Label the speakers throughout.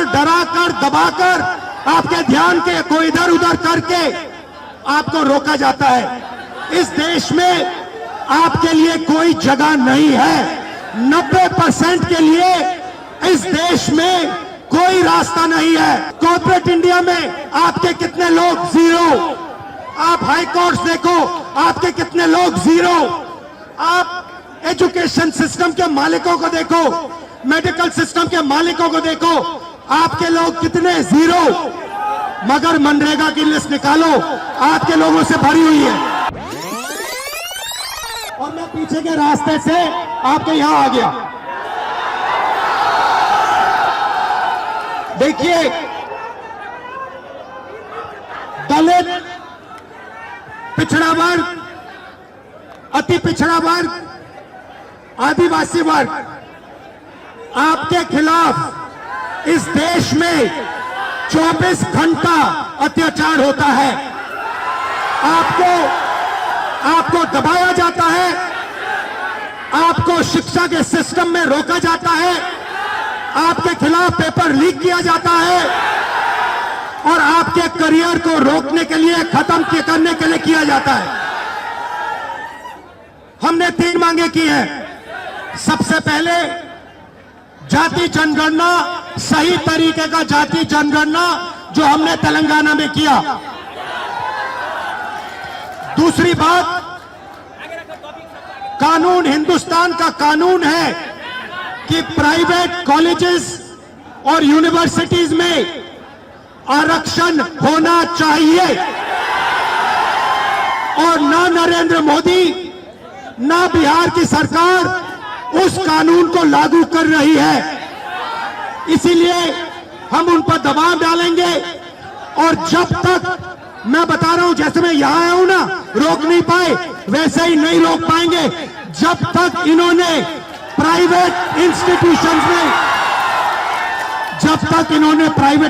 Speaker 1: डराकर, दबाकर, आपके ध्यान को इधर उधर करके आपको रोका जाता है। इस देश में आपके लिए कोई जगह नहीं है। 90% के लिए इस देश में कोई रास्ता नहीं है। कॉर्पोरेट इंडिया में आपके कितने लोग? जीरो। आप हाई कोर्ट देखो, आपके कितने लोग? जीरो। आप एजुकेशन सिस्टम के मालिकों को देखो, मेडिकल सिस्टम के मालिकों को देखो, आपके लोग कितने? जीरो। मगर मनरेगा की लिस्ट निकालो, आपके लोगों से भरी हुई है। और मैं पीछे के रास्ते से आपके यहां आ गया। देखिए, दलित, पिछड़ा वर्ग, अति पिछड़ा वर्ग, आदिवासी वर्ग, आपके खिलाफ इस देश में 24 घंटा अत्याचार होता है। आपको दबाया जाता है, आपको शिक्षा के सिस्टम में रोका जाता है, आपके खिलाफ पेपर लीक किया जाता है और आपके करियर को रोकने के लिए, खत्म करने के लिए किया जाता है। हमने 3 मांगे की हैं। सबसे पहले जाति जनगणना, सही तरीके का जाति जनगणना जो हमने तेलंगाना में किया। दूसरी बात, कानून, हिंदुस्तान का कानून है कि प्राइवेट कॉलेजेस और यूनिवर्सिटीज में आरक्षण होना चाहिए और ना नरेंद्र मोदी ना बिहार की सरकार उस कानून को लागू कर रही है। इसीलिए हम उन पर दबाव डालेंगे और जब तक, मैं बता रहा हूं, जैसे मैं यहां आया हूं ना, रोक नहीं पाए, वैसे ही नहीं रोक पाएंगे जब तक इन्होंने प्राइवेट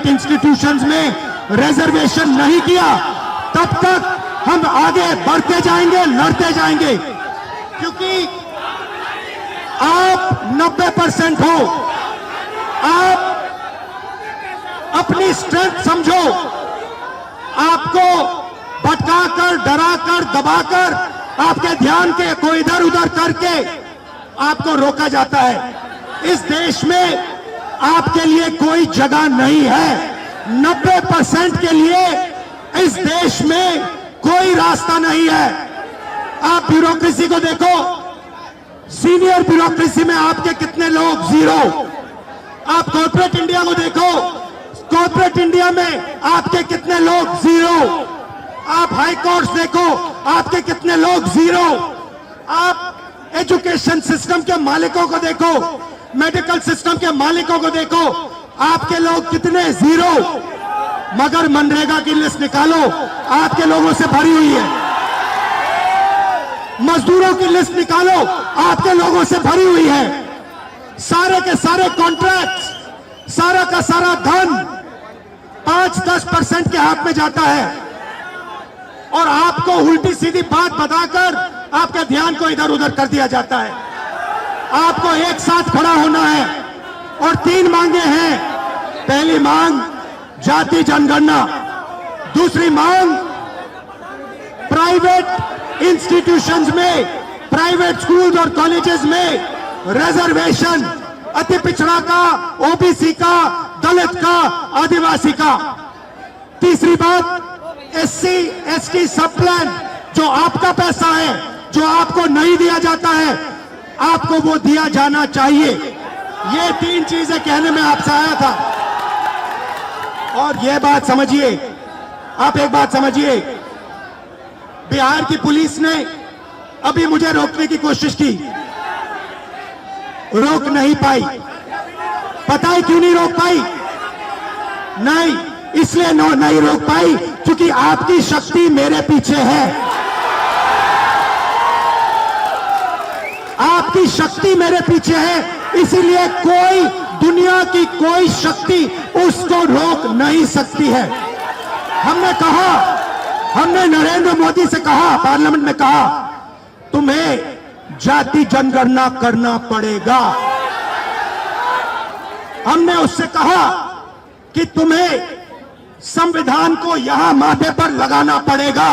Speaker 1: इंस्टीट्यूशंस में रिजर्वेशन नहीं किया, तब तक हम आगे बढ़ते जाएंगे, लड़ते जाएंगे। क्योंकि आप 90% हो, आप अपनी स्ट्रेंथ समझो। आपको भटकाकर, डराकर, दबाकर, आपके ध्यान को इधर उधर करके आपको रोका जाता है। इस देश में आपके लिए कोई जगह नहीं है। 90% के लिए इस देश में कोई रास्ता नहीं है। आप ब्यूरोक्रेसी को देखो, सीनियर ब्यूरोक्रेसी में आपके कितने लोग? जीरो। आप कॉर्पोरेट इंडिया को देखो, कॉर्पोरेट इंडिया में आपके कितने लोग? जीरो। आप हाई कोर्ट देखो, आपके कितने लोग? जीरो। आप एजुकेशन सिस्टम के मालिकों को देखो, मेडिकल सिस्टम के मालिकों को देखो, आपके लोग कितने? जीरो। मगर मनरेगा की लिस्ट निकालो, आपके लोगों से भरी हुई है। मजदूरों की लिस्ट निकालो, आपके लोगों से भरी हुई है। सारे के सारे कॉन्ट्रैक्ट्स, सारा का सारा धन 5-10% के हाथ में जाता है और आपको उल्टी सीधी बात बताकर आपके ध्यान को इधर उधर कर दिया जाता है। आपको एक साथ खड़ा होना है और 3 मांगे हैं। पहली मांग जाति जनगणना, दूसरी मांग प्राइवेट इंस्टीट्यूशंस में, प्राइवेट स्कूल और कॉलेजेस में रिजर्वेशन, अति पिछड़ा का, ओबीसी का, दलित का, आदिवासी का। तीसरी बात, एससी एसटी सब प्लान, जो आपका पैसा है, जो आपको नहीं दिया जाता है, आपको वो दिया जाना चाहिए। ये 3 चीजें कहने में आपसे आया था। और ये बात समझिए, आप एक बात समझिए, बिहार की पुलिस ने अभी मुझे रोकने की कोशिश की, रोक नहीं पाई। पता है क्यों नहीं रोक पाई? नहीं, इसलिए नहीं रोक पाई क्योंकि आपकी शक्ति मेरे पीछे है। आपकी शक्ति मेरे पीछे है, इसीलिए कोई, दुनिया की कोई शक्ति उसको रोक नहीं सकती है। हमने कहा, हमने नरेंद्र मोदी से कहा, पार्लियामेंट में कहा, तुम्हें जाति जनगणना करना पड़ेगा। हमने उससे कहा कि तुम्हें संविधान को यहां माथे पर लगाना पड़ेगा।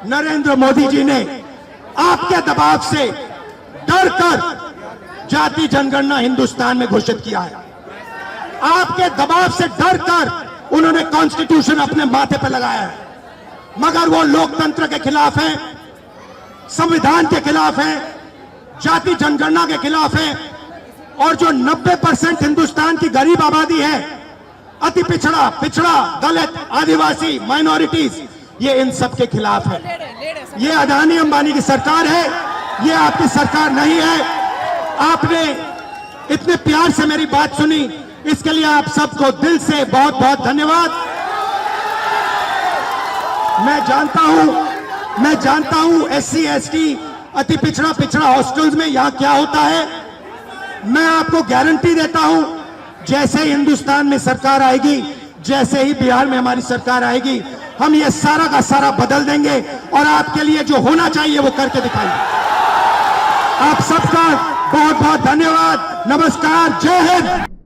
Speaker 1: नरेंद्र मोदी जी ने आपके दबाव से डरकर जाति जनगणना हिंदुस्तान में घोषित किया है। आपके दबाव से डरकर उन्होंने कॉन्स्टिट्यूशन अपने माथे पर लगाया है, मगर वो लोकतंत्र के खिलाफ है, संविधान के खिलाफ है, जाति जनगणना के खिलाफ है। और जो 90% हिंदुस्तान की गरीब आबादी है, अति पिछड़ा, दलित, आदिवासी, माइनॉरिटीज, ये इन सब के खिलाफ है। ये अदानी अंबानी की सरकार है, ये आपकी सरकार नहीं है। आपने इतने प्यार से मेरी बात सुनी, इसके लिए आप सबको दिल से बहुत बहुत धन्यवाद। मैं जानता हूं SC ST अति पिछड़ा हॉस्टल्स में यहां क्या होता है। मैं आपको गारंटी देता हूं, जैसे ही हिंदुस्तान में सरकार आएगी, जैसे ही बिहार में हमारी सरकार आएगी, हम ये सारा का सारा बदल देंगे और आपके लिए जो होना चाहिए वो करके दिखाएंगे। आप सबका बहुत बहुत धन्यवाद। नमस्कार, जय हिंद।